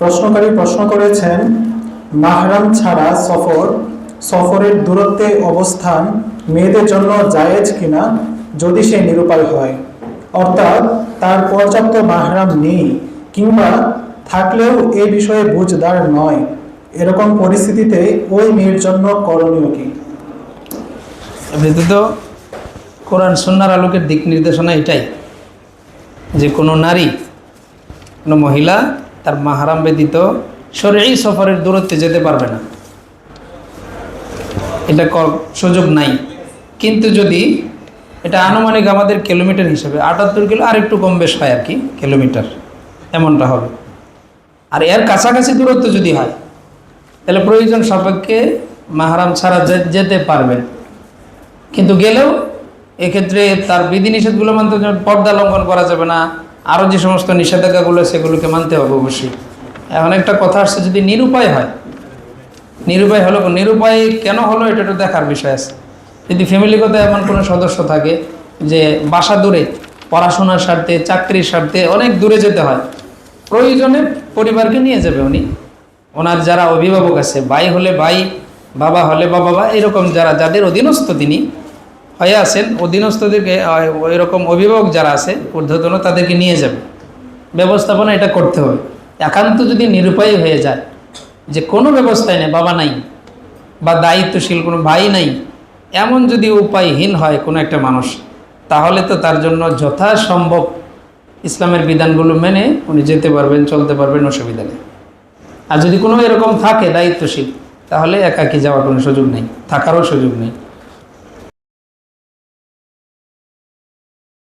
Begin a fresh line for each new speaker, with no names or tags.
প্রশ্নকারী প্রশ্ন করেছেন, মাহরাম ছাড়া সফরের দূরত্বে অবস্থান মেয়েদের জন্য জায়েজ কিনা যদি সে নিরুপায় হয়, অর্থাৎ তার পর্যাপ্ত মাহরাম নেই কিংবা থাকলেও এ বিষয়ে বুঝদার নয়, এরকম পরিস্থিতিতে ওই মেয়ের জন্য করণীয় কি?
এমনিতে তো কোরআন সুন্নাহর আলোকের দিক নির্দেশনা এটাই যে কোনো নারী, কোনো মহিলা তার মাহরাম ব্যতীত শরঈ সফরের দূরত্বে যেতে পারবে না, এটা সুযোগ নাই। কিন্তু যদি এটা আনুমানিক আমাদের কিলোমিটার হিসেবে 78 কিলো আর একটু কম বেশ হয় আর কি, কিলোমিটার এমনটা হবে। আর এর কাছাকাছি দূরত্ব যদি হয় তাহলে প্রয়োজন সাপেক্ষে মাহরাম ছাড়া যেতে পারবেন। কিন্তু গেলেও এক্ষেত্রে তার বিধিনিষেধগুলো মানতে হবে, পর্দা লঙ্ঘন করা যাবে না, আরও যে সমস্ত নিষেধাজ্ঞাগুলো সেগুলোকে মানতে হবে অবশ্যই। এখন একটা কথা আসছে, যদি নিরুপায় হয়, নিরুপায় হলো, নিরুপায় কেন হলো এটা একটু দেখার বিষয় আছে। যদি ফ্যামিলিগত এমন কোনো সদস্য থাকে যে বাসা দূরে, পড়াশোনার স্বার্থে, চাকরির স্বার্থে অনেক দূরে যেতে হয়, প্রয়োজনে পরিবারকে নিয়ে যাবে উনি, ওনার যারা অভিভাবক আছে, ভাই হলে ভাই, বাবা হলে বাবা, এরকম যাদের অধীনস্থ তিনি হয়ে আছেন, অধীনস্থদেরকে এরকম অভিভাবক যারা আছে ঊর্ধ্বতন, তাদেরকে নিয়ে যাবে। ব্যবস্থাপনা এটা করতে হবে। একান্ত যদি নিরুপায় হয়ে যায়, যে কোনো ব্যবস্থাই নেই, বাবা নাই বা দায়িত্বশীল কোনো ভাই নাই, এমন যদি উপায়হীন হয় কোনো একটা মানুষ, তাহলে তো তার জন্য যথাসম্ভব ইসলামের বিধানগুলো মেনে উনি যেতে পারবেন, চলতে পারবেন, অসুবিধা নেই। আর যদি কোনো এরকম থাকে দায়িত্বশীল, তাহলে একাকী যাওয়ার কোনো সুযোগ নেই, থাকারও সুযোগ নেই।